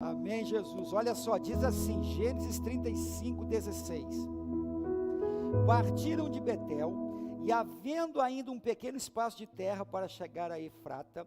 Amém, Jesus. Olha só, diz assim, Gênesis 35:16. Partiram de Betel, e havendo ainda um pequeno espaço de terra para chegar a Efrata,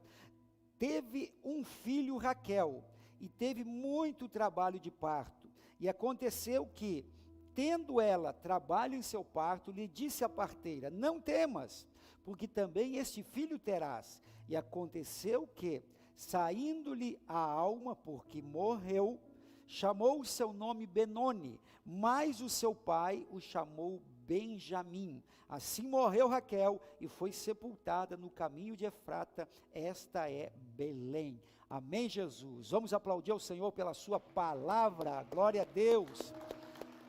teve um filho Raquel, e teve muito trabalho de parto. E aconteceu que, tendo ela trabalho em seu parto, lhe disse a parteira: não temas, porque também este filho terás. E aconteceu que, saindo-lhe a alma, porque morreu, chamou o seu nome Benoni, mas o seu pai o chamou Benjamim. Assim morreu Raquel e foi sepultada no caminho de Efrata, esta é Belém. Amém, Jesus. Vamos aplaudir ao Senhor pela sua palavra. Glória a Deus.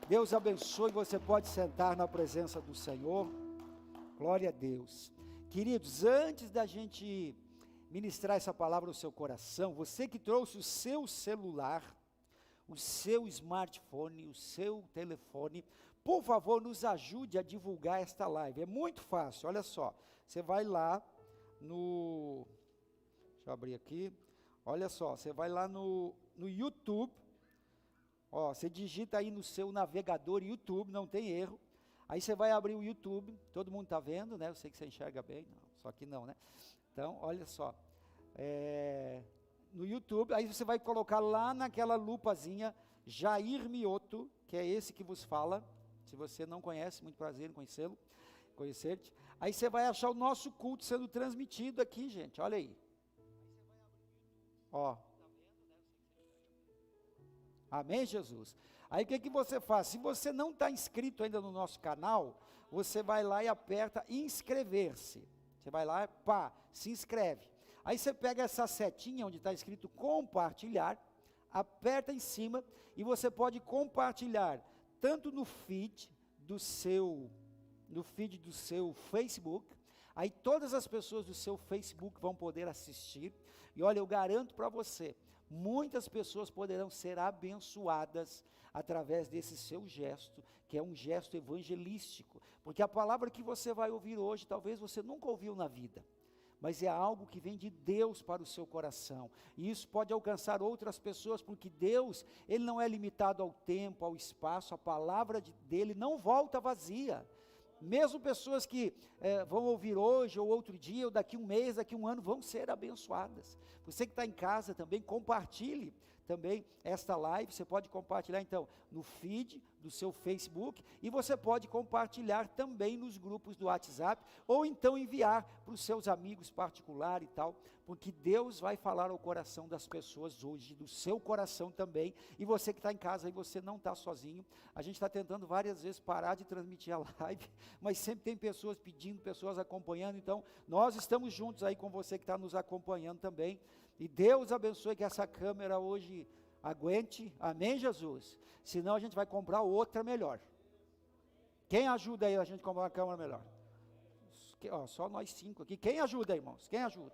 Deus abençoe, você pode sentar na presença do Senhor. Glória a Deus. Queridos, antes da gente ministrar essa palavra no seu coração, você que trouxe o seu celular, o seu smartphone, o seu telefone, por favor, nos ajude a divulgar esta live. É muito fácil, olha só. Você vai lá no... Deixa eu abrir aqui. Olha só, você vai lá no YouTube. Ó, você digita aí no seu navegador YouTube, não tem erro. Aí você vai abrir o YouTube, todo mundo está vendo, né? Eu sei que você enxerga bem, não, só que não, né? Então, olha só, no YouTube, aí você vai colocar lá naquela lupazinha, Jair Mioto, que é esse que vos fala. Se você não conhece, muito prazer em conhecê-lo, conhecer-te. Aí você vai achar o nosso culto sendo transmitido aqui, gente, olha aí. Ó. Amém, Jesus? Aí o que você faz? Se você não está inscrito ainda no nosso canal, você vai lá e aperta inscrever-se. Você vai lá, pá, se inscreve. Aí você pega essa setinha onde está escrito compartilhar, aperta em cima e você pode compartilhar tanto no feed do seu Facebook. Aí todas as pessoas do seu Facebook vão poder assistir. E olha, eu garanto para você, muitas pessoas poderão ser abençoadas através desse seu gesto, que é um gesto evangelístico, porque a palavra que você vai ouvir hoje, talvez você nunca ouviu na vida, mas é algo que vem de Deus para o seu coração, e isso pode alcançar outras pessoas, porque Deus, Ele não é limitado ao tempo, ao espaço, a palavra dEle não volta vazia. Mesmo pessoas que vão ouvir hoje, ou outro dia, ou daqui um mês, daqui um ano, vão ser abençoadas. Você que está em casa também, compartilhe também esta live. Você pode compartilhar então no feed do seu Facebook, e você pode compartilhar também nos grupos do WhatsApp, ou então enviar para os seus amigos particulares e tal, porque Deus vai falar ao coração das pessoas hoje, do seu coração também. E você que está em casa, aí você não está sozinho. A gente está tentando várias vezes parar de transmitir a live, mas sempre tem pessoas pedindo, pessoas acompanhando. Então nós estamos juntos aí com você que está nos acompanhando também, e Deus abençoe que essa câmera hoje aguente. Amém, Jesus? Senão a gente vai comprar outra melhor. Quem ajuda aí a gente a comprar uma câmera melhor? Só nós 5 aqui. Quem ajuda, irmãos? Quem ajuda?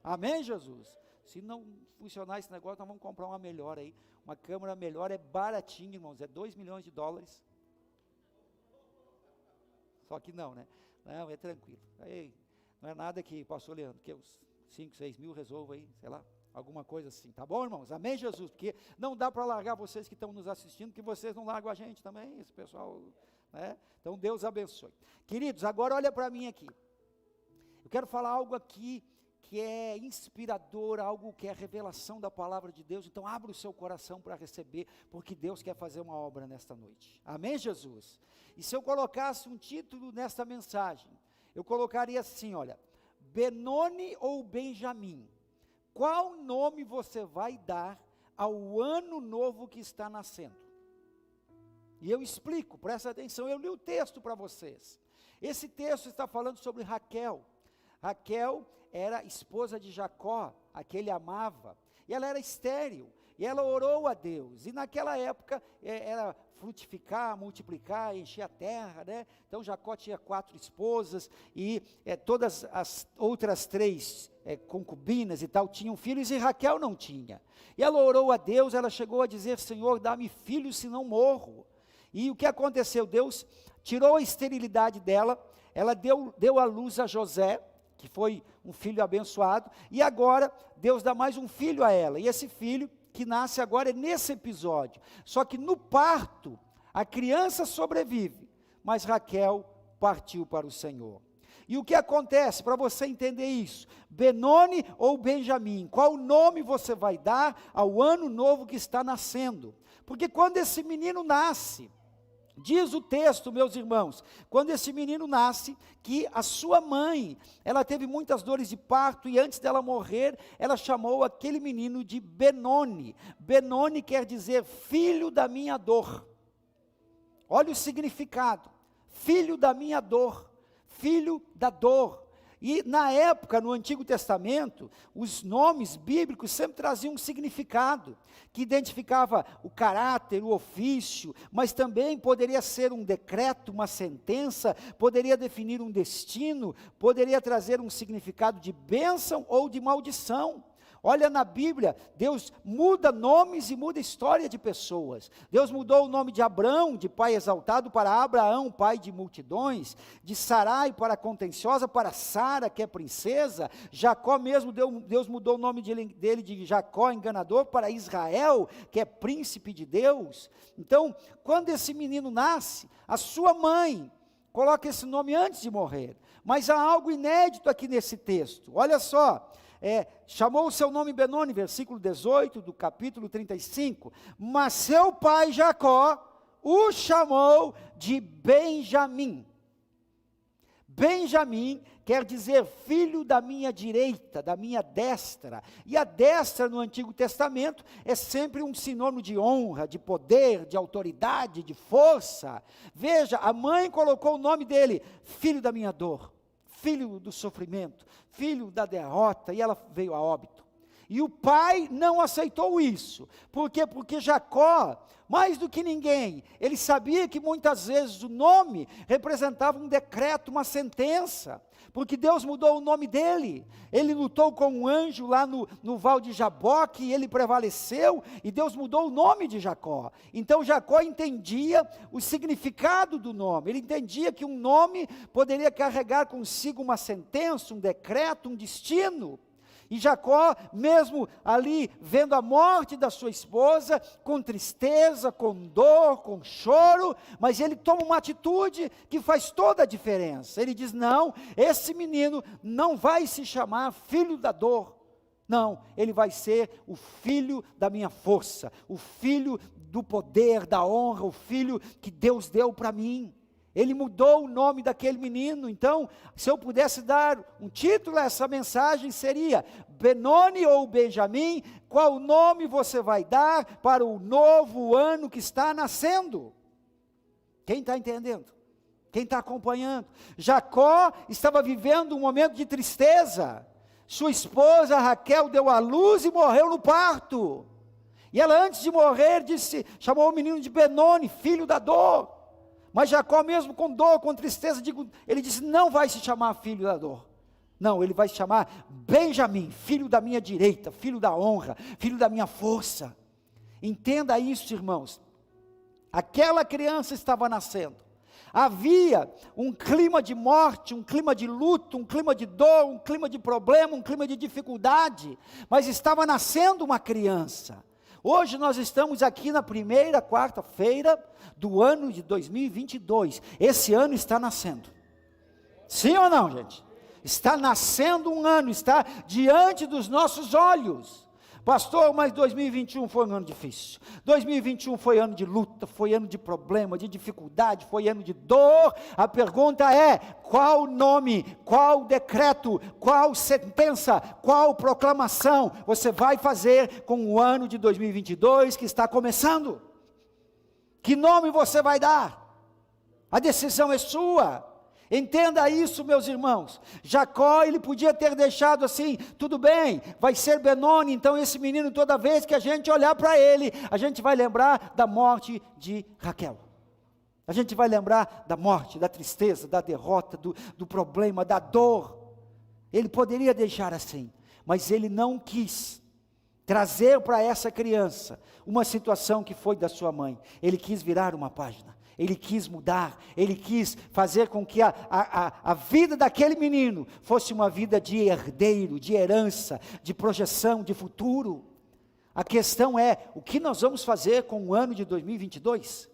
Amém, Jesus? Se não funcionar esse negócio, nós vamos comprar uma melhor aí. Uma câmera melhor, é baratinho, irmãos, é $2 milhões. Só que não, né? Não, é tranquilo. Aí, não é nada que, pastor Leandro, que os 5, 6 mil resolva aí, sei lá, alguma coisa assim. Tá bom, irmãos? Amém, Jesus? Porque não dá para largar vocês que estão nos assistindo, que vocês não largam a gente também, esse pessoal, né? Então, Deus abençoe. Queridos, agora olha para mim aqui. Eu quero falar algo aqui que é inspirador, algo que é revelação da palavra de Deus. Então abra o seu coração para receber, porque Deus quer fazer uma obra nesta noite. Amém, Jesus? E se eu colocasse um título nesta mensagem, eu colocaria assim, olha: Benoni ou Benjamim? Qual nome você vai dar ao ano novo que está nascendo? E eu explico, presta atenção, eu li o texto para vocês. Esse texto está falando sobre Raquel. Raquel era esposa de Jacó, a que ele amava, e ela era estéril, e ela orou a Deus, e naquela época era frutificar, multiplicar, encher a terra, né? Então Jacó tinha 4 esposas, e todas as outras 3 concubinas e tal tinham filhos, e Raquel não tinha, e ela orou a Deus, ela chegou a dizer: Senhor, dá-me filhos, senão morro. E o que aconteceu? Deus tirou a esterilidade dela, ela deu à luz a José, que foi um filho abençoado, e agora Deus dá mais um filho a ela, e esse filho que nasce agora é nesse episódio. Só que no parto, a criança sobrevive, mas Raquel partiu para o Senhor. E o que acontece, para você entender isso? Benoni ou Benjamim, qual nome você vai dar ao ano novo que está nascendo? Porque quando esse menino nasce, diz o texto, meus irmãos, quando esse menino nasce, que a sua mãe, ela teve muitas dores de parto, e antes dela morrer, ela chamou aquele menino de Benoni. Benoni quer dizer filho da minha dor. Olha o significado, filho da minha dor, filho da dor. E na época, no Antigo Testamento, os nomes bíblicos sempre traziam um significado, que identificava o caráter, o ofício, mas também poderia ser um decreto, uma sentença, poderia definir um destino, poderia trazer um significado de bênção ou de maldição. Olha na Bíblia, Deus muda nomes e muda história de pessoas. Deus mudou o nome de Abrão, de pai exaltado, para Abraão, pai de multidões. De Sarai, para contenciosa, para Sara, que é princesa. Jacó mesmo, Deus mudou o nome dele de Jacó, enganador, para Israel, que é príncipe de Deus. Então, quando esse menino nasce, a sua mãe coloca esse nome antes de morrer. Mas há algo inédito aqui nesse texto. Olha só. Chamou o seu nome Benoni, versículo 18 do capítulo 35, mas seu pai Jacó o chamou de Benjamim. Benjamim quer dizer filho da minha direita, da minha destra, e a destra no Antigo Testamento é sempre um sinônimo de honra, de poder, de autoridade, de força. Veja, a mãe colocou o nome dele, filho da minha dor, filho do sofrimento, filho da derrota, e ela veio a óbito. E o pai não aceitou isso. Por quê? Porque Jacó, mais do que ninguém, ele sabia que muitas vezes o nome representava um decreto, uma sentença, porque Deus mudou o nome dele. Ele lutou com um anjo lá no Val de Jaboque, e ele prevaleceu, e Deus mudou o nome de Jacó. Então Jacó entendia o significado do nome, ele entendia que um nome poderia carregar consigo uma sentença, um decreto, um destino. E Jacó, mesmo ali vendo a morte da sua esposa, com tristeza, com dor, com choro, mas ele toma uma atitude que faz toda a diferença. Ele diz: não, esse menino não vai se chamar filho da dor. Não, ele vai ser o filho da minha força, o filho do poder, da honra, o filho que Deus deu para mim. Ele mudou o nome daquele menino. Então, se eu pudesse dar um título a essa mensagem, seria Benoni ou Benjamim, qual nome você vai dar para o novo ano que está nascendo? Quem está entendendo? Quem está acompanhando? Jacó estava vivendo um momento de tristeza. Sua esposa Raquel deu à luz e morreu no parto. E ela, antes de morrer, chamou o menino de Benoni, filho da dor. Mas Jacó, mesmo com dor, com tristeza, ele disse: não vai se chamar filho da dor. Não, ele vai se chamar Benjamim, filho da minha direita, filho da honra, filho da minha força. Entenda isso, irmãos. Aquela criança estava nascendo. Havia um clima de morte, um clima de luto, um clima de dor, um clima de problema, um clima de dificuldade. Mas estava nascendo uma criança. Hoje nós estamos aqui na primeira quarta-feira do ano de 2022. Esse ano está nascendo. Sim ou não, gente? Está nascendo um ano, está diante dos nossos olhos. Pastor, mas 2021 foi um ano difícil. 2021 foi ano de luta, foi ano de problema, de dificuldade, foi ano de dor. A pergunta é: qual nome, qual decreto, qual sentença, qual proclamação você vai fazer com o ano de 2022 que está começando? Que nome você vai dar? A decisão é sua. Entenda isso, meus irmãos. Jacó, ele podia ter deixado assim: tudo bem, vai ser Benoni, então esse menino, toda vez que a gente olhar para ele, a gente vai lembrar da morte de Raquel. A gente vai lembrar da morte, da tristeza, da derrota, do problema, da dor. Ele poderia deixar assim, mas ele não quis trazer para essa criança uma situação que foi da sua mãe. Ele quis virar uma página. Ele quis mudar, ele quis fazer com que a vida daquele menino fosse uma vida de herdeiro, de herança, de projeção, de futuro. A questão é, o que nós vamos fazer com o ano de 2022?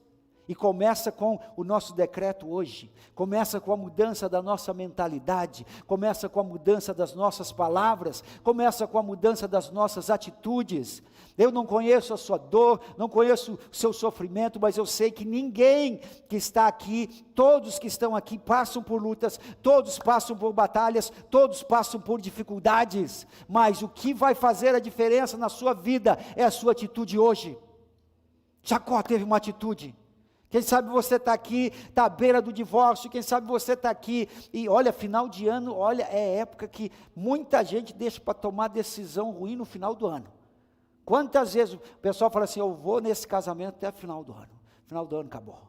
E começa com o nosso decreto hoje, começa com a mudança da nossa mentalidade, começa com a mudança das nossas palavras, começa com a mudança das nossas atitudes. Eu não conheço a sua dor, não conheço o seu sofrimento, mas eu sei que ninguém que está aqui, todos que estão aqui passam por lutas, todos passam por batalhas, todos passam por dificuldades, mas o que vai fazer a diferença na sua vida é a sua atitude hoje. Jacó teve uma atitude. Quem sabe você está aqui, está à beira do divórcio, quem sabe você está aqui, e olha, final de ano, olha, é época que muita gente deixa para tomar decisão ruim no final do ano. Quantas vezes o pessoal fala assim, eu vou nesse casamento até o final do ano acabou.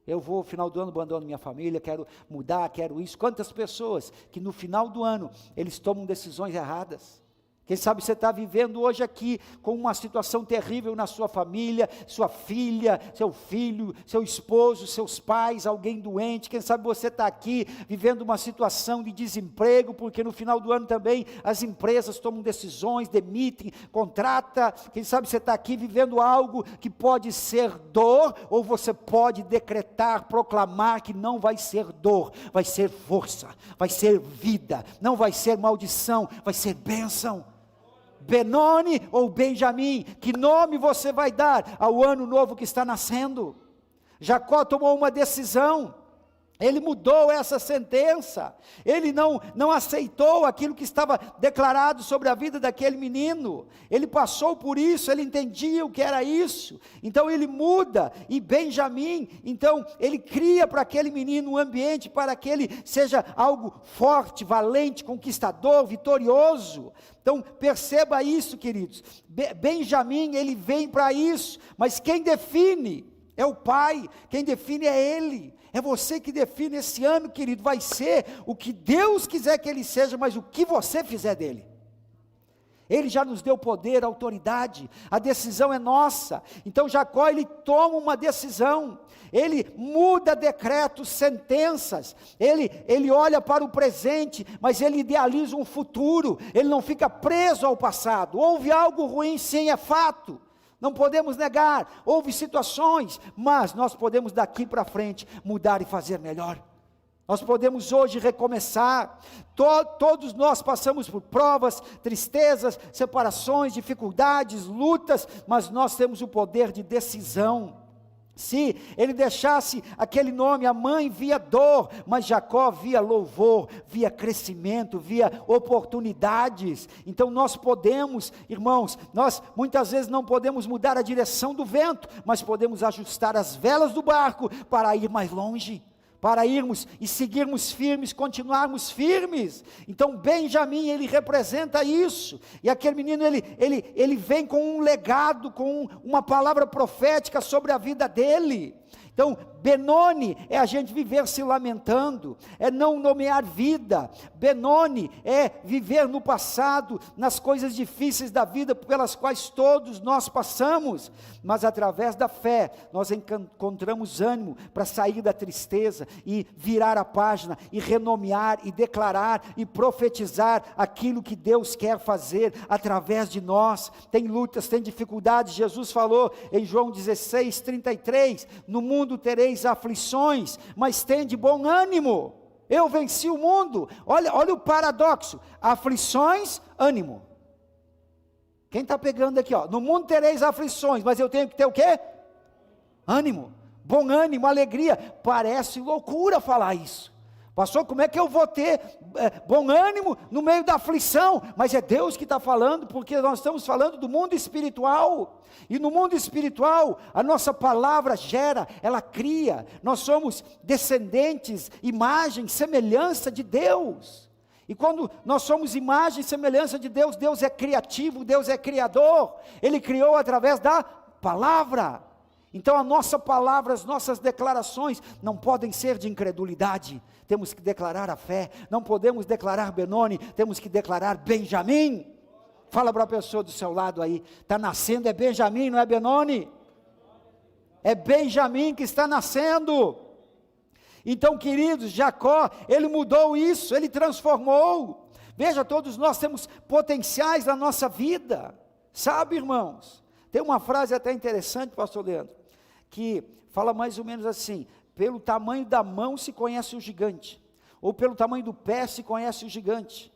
Eu vou, final do ano, abandono minha família, quero mudar, quero isso. Quantas pessoas que no final do ano, eles tomam decisões erradas. Quem sabe você está vivendo hoje aqui com uma situação terrível na sua família, sua filha, seu filho, seu esposo, seus pais, alguém doente. Quem sabe você está aqui vivendo uma situação de desemprego, porque no final do ano também as empresas tomam decisões, demitem, contrata. Quem sabe você está aqui vivendo algo que pode ser dor, ou você pode decretar, proclamar que não vai ser dor, vai ser força, vai ser vida, não vai ser maldição, vai ser bênção. Benoni ou Benjamim, que nome você vai dar ao ano novo que está nascendo? Jacó tomou uma decisão, ele mudou essa sentença, ele não aceitou aquilo que estava declarado sobre a vida daquele menino, ele passou por isso, ele entendia o que era isso, então ele muda, e Benjamim, então ele cria para aquele menino um ambiente para que ele seja algo forte, valente, conquistador, vitorioso. Então perceba isso, queridos, Benjamim ele vem para isso, mas quem define é o pai, quem define é ele. É você que define esse ano, querido, vai ser o que Deus quiser que ele seja, mas o que você fizer dele. Ele já nos deu poder, autoridade, a decisão é nossa. Então Jacó, ele toma uma decisão, ele muda decretos, sentenças, ele olha para o presente, mas ele idealiza um futuro, ele não fica preso ao passado. Houve algo ruim, sim, é fato. Não podemos negar, houve situações, mas nós podemos daqui para frente mudar e fazer melhor. Nós podemos hoje recomeçar, todos nós passamos por provas, tristezas, separações, dificuldades, lutas, mas nós temos o poder de decisão. Se ele deixasse aquele nome, a mãe via dor, mas Jacó via louvor, via crescimento, via oportunidades. Então nós podemos, irmãos, nós muitas vezes não podemos mudar a direção do vento, mas podemos ajustar as velas do barco para ir mais longe, para irmos e seguirmos firmes, continuarmos firmes. Então Benjamim, ele representa isso, e aquele menino, ele vem com um legado, com uma palavra profética sobre a vida dele. Então, Benoni é a gente viver se lamentando, é não nomear vida. Benoni é viver no passado, nas coisas difíceis da vida pelas quais todos nós passamos, mas através da fé nós encontramos ânimo para sair da tristeza e virar a página e renomear e declarar e profetizar aquilo que Deus quer fazer através de nós. Tem lutas, tem dificuldades. Jesus falou em João 16:33, no mundo tereis aflições, mas tende bom ânimo, eu venci o mundo. Olha o paradoxo, aflições, ânimo. Quem está pegando aqui, no mundo tereis aflições, mas eu tenho que ter o quê? Ânimo, bom ânimo, alegria. Parece loucura falar isso. Pastor, como é que eu vou ter bom ânimo no meio da aflição? Mas é Deus que está falando, porque nós estamos falando do mundo espiritual, e no mundo espiritual, a nossa palavra gera, ela cria, nós somos descendentes, imagem, semelhança de Deus, e quando nós somos imagem e semelhança de Deus, Deus é criativo, Deus é criador, Ele criou através da palavra. Então a nossa palavra, as nossas declarações não podem ser de incredulidade, temos que declarar a fé. Não podemos declarar Benoni, temos que declarar Benjamim. Fala para a pessoa do seu lado aí, está nascendo, é Benjamim, não é Benoni? É Benjamim que está nascendo. Então, queridos, Jacó, ele mudou isso, ele transformou. Veja, todos nós temos potenciais na nossa vida. Sabe, irmãos, tem uma frase até interessante, pastor Leandro, que fala mais ou menos assim: pelo tamanho da mão se conhece o gigante, ou pelo tamanho do pé se conhece o gigante.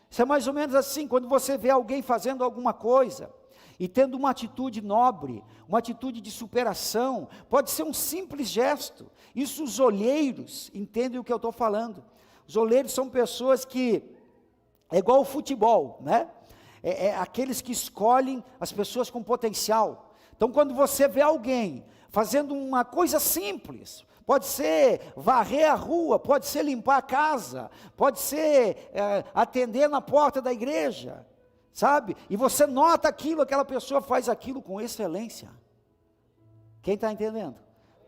Isso é mais ou menos assim, quando você vê alguém fazendo alguma coisa, e tendo uma atitude nobre, uma atitude de superação, pode ser um simples gesto. Isso os olheiros entendem o que eu estou falando. Os olheiros são pessoas que, é igual ao futebol, né? É aqueles que escolhem as pessoas com potencial. Então quando você vê alguém fazendo uma coisa simples, pode ser varrer a rua, pode ser limpar a casa, pode ser atender na porta da igreja, sabe? E você nota aquilo, aquela pessoa faz aquilo com excelência. Quem está entendendo?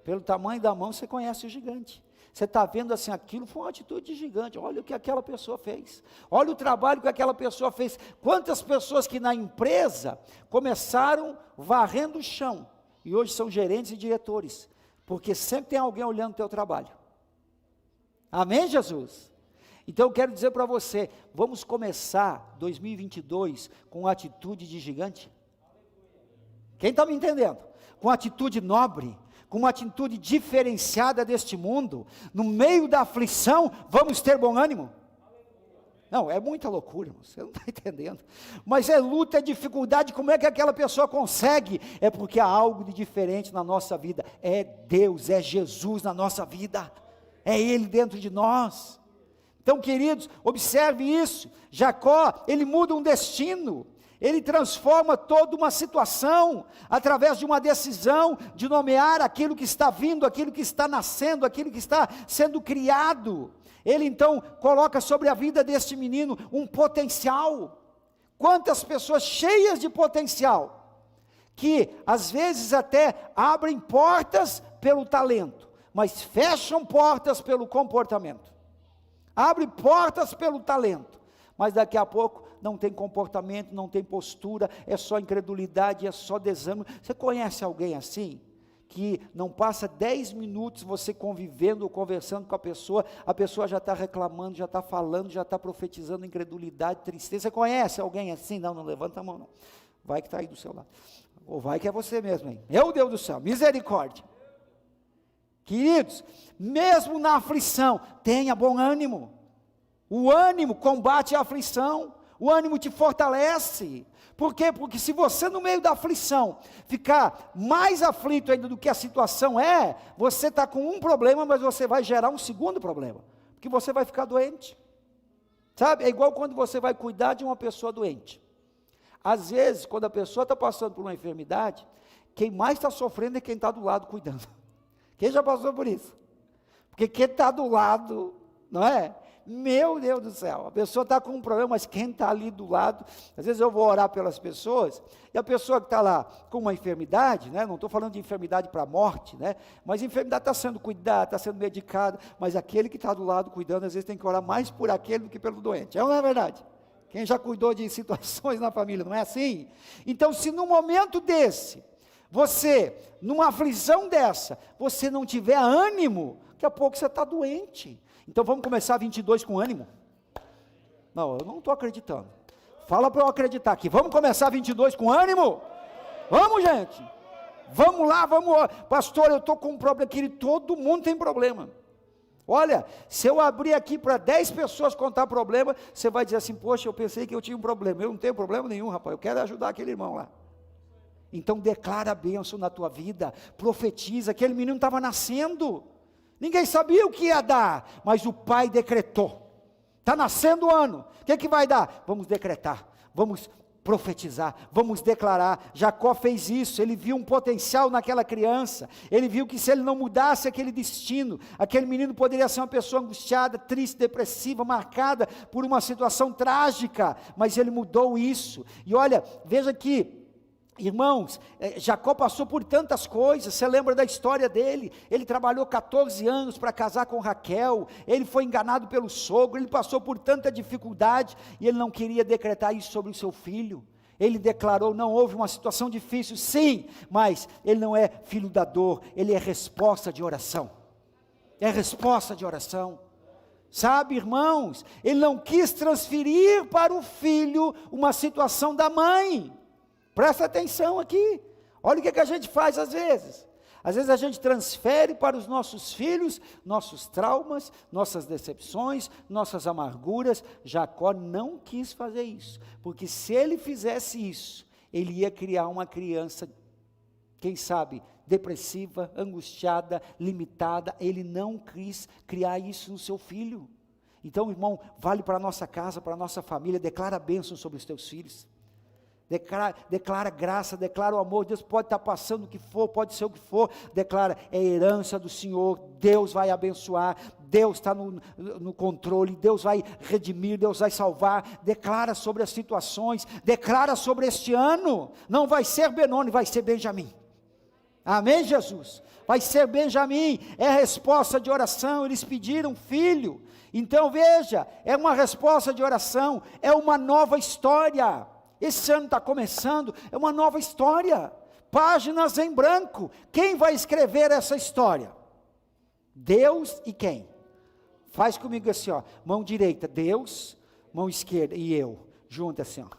Pelo tamanho da mão você conhece o gigante. Você está vendo assim, aquilo foi uma atitude gigante. Olha o que aquela pessoa fez, olha o trabalho que aquela pessoa fez. Quantas pessoas que na empresa começaram varrendo o chão, e hoje são gerentes e diretores, porque sempre tem alguém olhando o teu trabalho. Amém, Jesus? Então eu quero dizer para você, vamos começar 2022 com uma atitude de gigante? Quem está me entendendo? Com atitude nobre, com uma atitude diferenciada deste mundo, no meio da aflição, vamos ter bom ânimo? Não, é muita loucura, você não está entendendo, mas é luta, é dificuldade. Como é que aquela pessoa consegue? É porque há algo de diferente na nossa vida, é Deus, é Jesus na nossa vida, é Ele dentro de nós. Então, queridos, observe isso. Jacó, ele muda um destino, ele transforma toda uma situação, através de uma decisão, de nomear aquilo que está vindo, aquilo que está nascendo, aquilo que está sendo criado. Ele então coloca sobre a vida deste menino um potencial. Quantas pessoas cheias de potencial, que às vezes até abrem portas pelo talento, mas fecham portas pelo comportamento. Abre portas pelo talento, mas daqui a pouco não tem comportamento, não tem postura, é só incredulidade, é só desânimo. Você conhece alguém assim? Que não passa 10 minutos você convivendo ou conversando com a pessoa já está reclamando, já está falando, já está profetizando incredulidade, tristeza. Você conhece alguém assim? Não levanta a mão não, vai que está aí do seu lado, ou vai que é você mesmo, hein? Meu Deus do céu, misericórdia. Queridos, mesmo na aflição, tenha bom ânimo. O ânimo combate a aflição, o ânimo te fortalece. Por quê? Porque se você no meio da aflição ficar mais aflito ainda do que a situação é, você está com um problema, mas você vai gerar um segundo problema, porque você vai ficar doente. Sabe, é igual quando você vai cuidar de uma pessoa doente. Às vezes, quando a pessoa está passando por uma enfermidade, quem mais está sofrendo é quem está do lado cuidando. Quem já passou por isso? Porque quem está do lado, não é? Meu Deus do céu, a pessoa está com um problema, mas quem está ali do lado, às vezes eu vou orar pelas pessoas, e a pessoa que está lá com uma enfermidade, né, não estou falando de enfermidade para a morte, né, mas a enfermidade está sendo cuidada, está sendo medicada, mas aquele que está do lado cuidando, às vezes tem que orar mais por aquele do que pelo doente, não é verdade? Quem já cuidou de situações na família, não é assim? Então se num momento desse, você, numa aflição dessa, você não tiver ânimo, daqui a pouco você está doente. Então vamos começar 22 com ânimo? Não, eu não estou acreditando. Fala para eu acreditar aqui. Vamos começar 22 com ânimo? Vamos, gente. Vamos lá, vamos. Pastor, eu estou com um problema, querido, todo mundo tem problema. Olha, se eu abrir aqui para 10 pessoas contar problema, você vai dizer assim, poxa, eu pensei que eu tinha um problema. Eu não tenho problema nenhum, rapaz, eu quero ajudar aquele irmão lá. Então declara a bênção na tua vida, profetiza. Aquele menino estava nascendo, ninguém sabia o que ia dar, mas o pai decretou, está nascendo o ano, o que vai dar? Vamos decretar, vamos profetizar, vamos declarar. Jacó fez isso, ele viu um potencial naquela criança, ele viu que se ele não mudasse aquele destino, aquele menino poderia ser uma pessoa angustiada, triste, depressiva, marcada por uma situação trágica, mas ele mudou isso. E olha, veja que, irmãos, Jacó passou por tantas coisas. Você lembra da história dele? Ele trabalhou 14 anos para casar com Raquel, ele foi enganado pelo sogro, ele passou por tanta dificuldade, e ele não queria decretar isso sobre o seu filho. Ele declarou, não houve uma situação difícil, sim, mas ele não é filho da dor, ele é resposta de oração, é resposta de oração. Sabe, irmãos, ele não quis transferir para o filho uma situação da mãe. Presta atenção aqui. Olha o que a gente faz às vezes. Às vezes a gente transfere para os nossos filhos, nossos traumas, nossas decepções, nossas amarguras. Jacó não quis fazer isso, porque se ele fizesse isso, ele ia criar uma criança, quem sabe, depressiva, angustiada, limitada. Ele não quis criar isso no seu filho. Então, irmão, vale para a nossa casa, para a nossa família. Declara a bênção sobre os teus filhos. Declara graça, declara o amor. Deus pode estar passando o que for, pode ser o que for. Declara, é herança do Senhor. Deus vai abençoar. Deus está no controle. Deus vai redimir, Deus vai salvar. Declara sobre as situações. Declara sobre este ano. Não vai ser Benoni, vai ser Benjamim. Amém, Jesus? Vai ser Benjamim. É resposta de oração. Eles pediram filho. Então veja, é uma resposta de oração. É uma nova história. Esse ano está começando, é uma nova história, páginas em branco. Quem vai escrever essa história? Deus e quem? Faz comigo assim, ó, mão direita, Deus, mão esquerda e eu, junto assim, ó.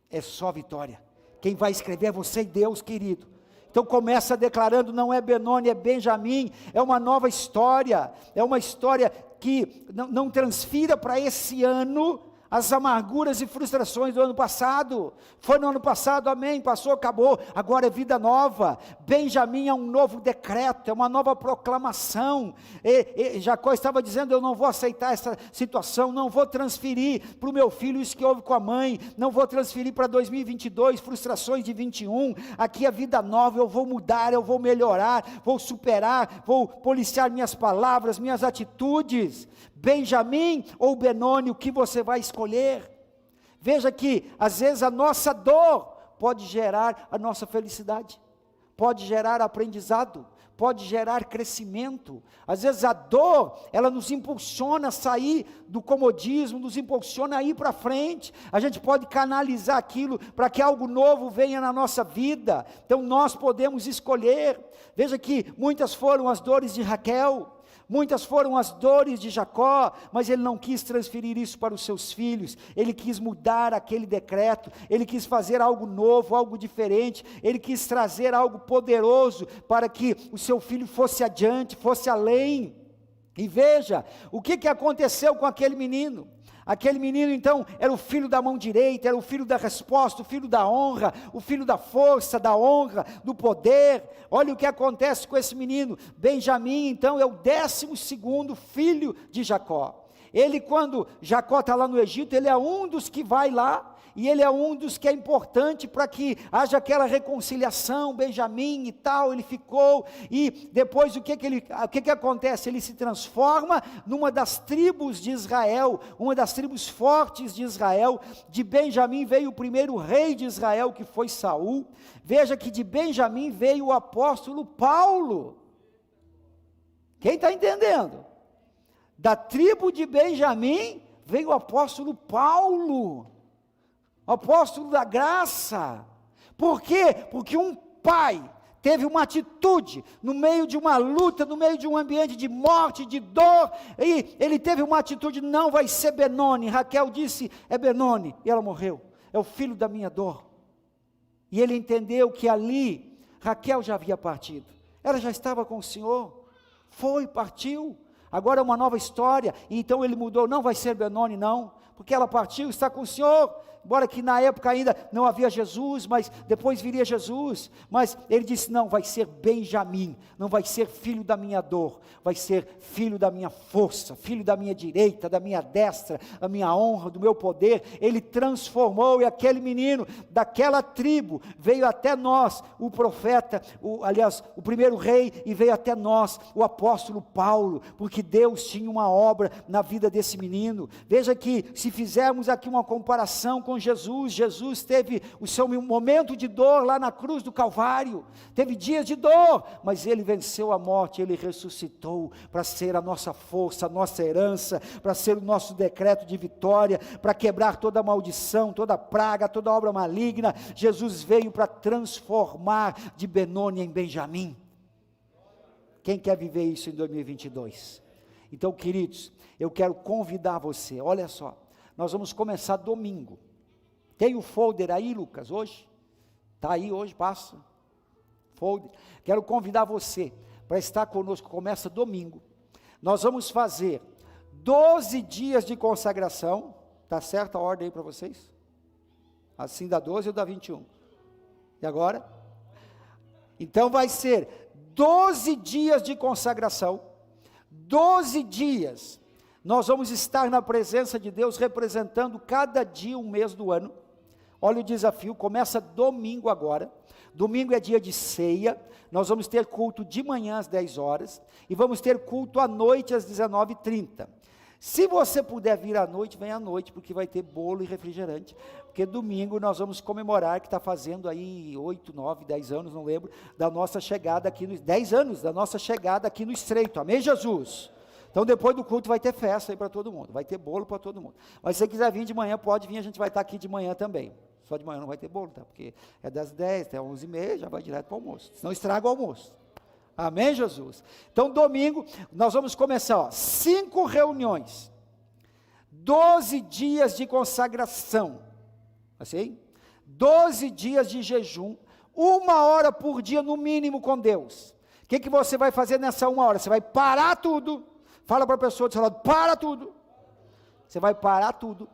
É só vitória. Quem vai escrever é você e Deus, querido. Então começa declarando, não é Benoni, é Benjamim, é uma nova história, é uma história que não transfira para esse ano as amarguras e frustrações do ano passado. Foi no ano passado, amém, passou, acabou, agora é vida nova. Benjamim é um novo decreto, é uma nova proclamação. Jacó estava dizendo, eu não vou aceitar essa situação, não vou transferir para o meu filho isso que houve com a mãe, não vou transferir para 2022, frustrações de 21, aqui é vida nova, eu vou mudar, eu vou melhorar, vou superar, vou policiar minhas palavras, minhas atitudes. Benjamim ou Benoni, o que você vai escolher? Veja que às vezes a nossa dor pode gerar a nossa felicidade, pode gerar aprendizado, pode gerar crescimento. Às vezes a dor, ela nos impulsiona a sair do comodismo, nos impulsiona a ir para frente. A gente pode canalizar aquilo para que algo novo venha na nossa vida. Então nós podemos escolher. Veja que muitas foram as dores de Raquel, muitas foram as dores de Jacó, mas ele não quis transferir isso para os seus filhos. Ele quis mudar aquele decreto, ele quis fazer algo novo, algo diferente, ele quis trazer algo poderoso para que o seu filho fosse adiante, fosse além. E veja, o que aconteceu com aquele menino? Aquele menino então era o filho da mão direita, era o filho da resposta, o filho da honra, o filho da força, da honra, do poder. Olha o que acontece com esse menino. Benjamim então é o 12º filho de Jacó. Ele, quando Jacó está lá no Egito, ele é um dos que vai lá, e ele é um dos que é importante para que haja aquela reconciliação. Benjamim e tal, ele ficou, e depois o que acontece? Ele se transforma numa das tribos de Israel, uma das tribos fortes de Israel. De Benjamim veio o primeiro rei de Israel, que foi Saul. Veja que de Benjamim veio o apóstolo Paulo. Quem está entendendo? Da tribo de Benjamim veio o apóstolo Paulo, apóstolo da graça. Por quê? Porque um pai teve uma atitude no meio de uma luta, no meio de um ambiente de morte, de dor, e ele teve uma atitude, não vai ser Benoni. Raquel disse, é Benoni, e ela morreu, é o filho da minha dor. E ele entendeu que ali, Raquel já havia partido, ela já estava com o Senhor, partiu, agora é uma nova história. E então ele mudou, não vai ser Benoni não, porque ela partiu, está com o Senhor. Embora que na época ainda não havia Jesus, mas depois viria Jesus. Mas ele disse, não, vai ser Benjamim, não vai ser filho da minha dor, vai ser filho da minha força, filho da minha direita, da minha destra, da minha honra, do meu poder. Ele transformou, e aquele menino daquela tribo veio até nós, o profeta, o primeiro rei, e veio até nós, o apóstolo Paulo, porque Deus tinha uma obra na vida desse menino. Veja que, se fizermos aqui uma comparação com Jesus, Jesus teve o seu momento de dor lá na cruz do Calvário, teve dias de dor, mas ele venceu a morte, ele ressuscitou para ser a nossa força, a nossa herança, para ser o nosso decreto de vitória, para quebrar toda maldição, toda praga, toda obra maligna. Jesus veio para transformar de Benoni em Benjamim. Quem quer viver isso em 2022? Então, queridos, eu quero convidar você, olha só, nós vamos começar domingo. Tem o folder aí, Lucas, hoje? Está aí hoje, passa. Folder. Quero convidar você para estar conosco, começa domingo. Nós vamos fazer 12 dias de consagração. Está certa a ordem aí para vocês? Assim dá 12 ou dá 21? E agora? Então vai ser 12 dias de consagração, 12 dias, nós vamos estar na presença de Deus, representando cada dia um mês do ano. Olha o desafio, começa domingo agora, domingo é dia de ceia, nós vamos ter culto de manhã às 10 horas, e vamos ter culto à noite às 19h30, se você puder vir à noite, vem à noite, porque vai ter bolo e refrigerante, porque domingo nós vamos comemorar, que está fazendo aí 8, 9, 10 anos, não lembro, da nossa chegada aqui, 10 anos da nossa chegada aqui no Estreito, amém Jesus? Então depois do culto vai ter festa aí para todo mundo, vai ter bolo para todo mundo, mas se você quiser vir de manhã, pode vir, a gente vai estar aqui de manhã também, só de manhã não vai ter bolo, tá? Porque é das 10 até 11h30, já vai direto para o almoço, senão estraga o almoço. Amém, Jesus? Então, domingo, nós vamos começar, 5 reuniões, 12 dias de consagração, assim, 12 dias de jejum, 1 hora por dia no mínimo com Deus. O que você vai fazer nessa 1 hora? Você vai parar tudo, fala para a pessoa do seu lado, para tudo, você vai parar tudo,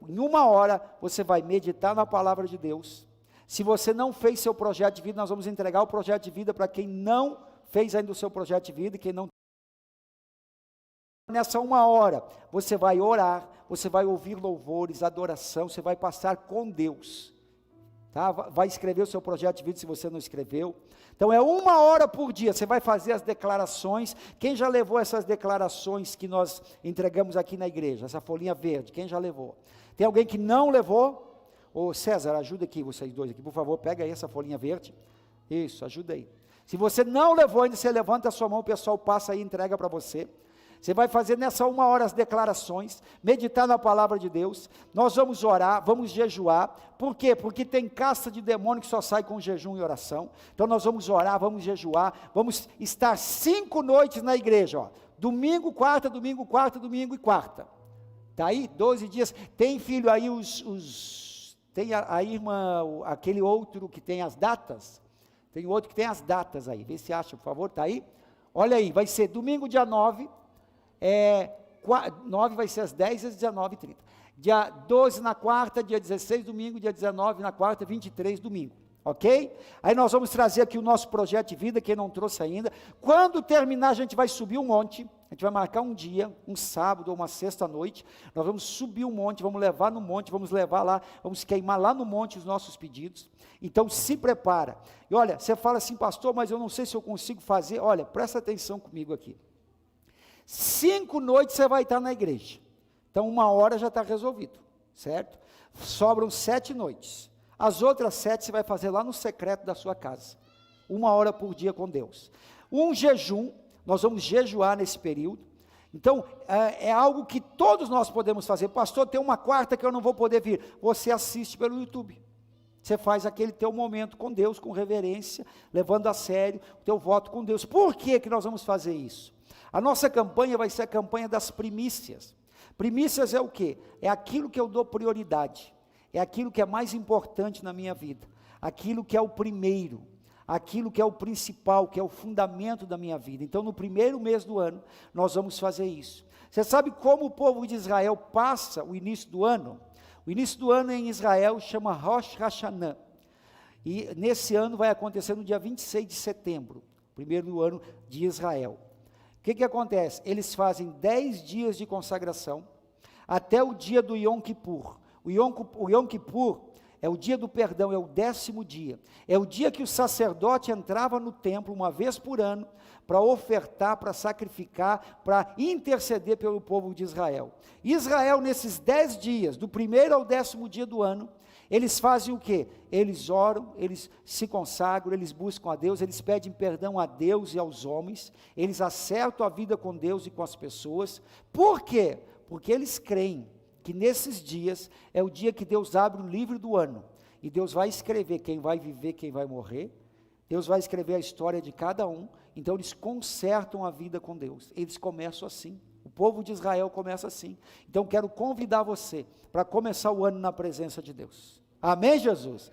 em 1 hora você vai meditar na palavra de Deus. Se você não fez seu projeto de vida, nós vamos entregar o projeto de vida para quem não fez ainda o seu projeto de vida, e quem não. Nessa 1 hora, você vai orar, você vai ouvir louvores, adoração, você vai passar com Deus, tá? Vai escrever o seu projeto de vida se você não escreveu. Então é 1 hora por dia, você vai fazer as declarações. Quem já levou essas declarações que nós entregamos aqui na igreja, essa folhinha verde, quem já levou? Tem alguém que não levou? Ô César, ajuda aqui, vocês dois aqui, por favor, pega aí essa folhinha verde, isso, ajuda aí. Se você não levou ainda, você levanta a sua mão, o pessoal passa aí e entrega para você. Você vai fazer nessa 1 hora as declarações, meditar na palavra de Deus, nós vamos orar, vamos jejuar. Por quê? Porque tem casta de demônio que só sai com jejum e oração. Então nós vamos orar, vamos jejuar, vamos estar 5 noites na igreja, ó. Domingo, quarta, domingo e quarta. Tá aí, 12 dias, tem filho aí tem a irmã, aquele outro que tem as datas, tem outro que tem as datas aí, vê se acha, por favor, está aí? Olha aí, vai ser domingo dia 9, 9 vai ser às 10 às 19h30, dia 12 na quarta, dia 16 domingo, dia 19 na quarta, 23 domingo, ok? Aí nós vamos trazer aqui o nosso projeto de vida, quem não trouxe ainda. Quando terminar, a gente vai subir um monte, a gente vai marcar um dia, um sábado ou uma sexta-noite, nós vamos subir um monte, vamos levar no monte, vamos levar lá, vamos queimar lá no monte os nossos pedidos. Então se prepara, e olha, você fala assim, pastor, mas eu não sei se eu consigo fazer. Olha, presta atenção comigo aqui, 5 noites você vai estar na igreja, então 1 hora já está resolvido, certo? Sobram 7 noites, as outras 7 você vai fazer lá no secreto da sua casa, 1 hora por dia com Deus. Um jejum, nós vamos jejuar nesse período. Então, é algo que todos nós podemos fazer. Pastor, tem uma quarta que eu não vou poder vir, você assiste pelo YouTube, você faz aquele teu momento com Deus, com reverência, levando a sério o teu voto com Deus. Por que nós vamos fazer isso? A nossa campanha vai ser a campanha das primícias. Primícias é o quê? É aquilo que eu dou prioridade, é aquilo que é mais importante na minha vida, aquilo que é o primeiro, aquilo que é o principal, que é o fundamento da minha vida. Então no primeiro mês do ano, nós vamos fazer isso. Você sabe como o povo de Israel passa o início do ano? O início do ano em Israel chama Rosh Hashanah, e nesse ano vai acontecer no dia 26 de setembro, primeiro ano de Israel. O que acontece? Eles fazem 10 dias de consagração, até o dia do Yom Kippur. O Yom Kippur é o dia do perdão, é o 10º dia, é o dia que o sacerdote entrava no templo, uma vez por ano, para ofertar, para sacrificar, para interceder pelo povo de Israel. Israel, nesses 10 dias, do primeiro ao 10º dia do ano, eles fazem o quê? Eles oram, eles se consagram, eles buscam a Deus, eles pedem perdão a Deus e aos homens, eles acertam a vida com Deus e com as pessoas. Por quê? Porque eles creem que nesses dias é o dia que Deus abre o livro do ano, e Deus vai escrever quem vai viver, quem vai morrer, Deus vai escrever a história de cada um. Então eles consertam a vida com Deus, eles começam assim, o povo de Israel começa assim. Então quero convidar você para começar o ano na presença de Deus, amém Jesus?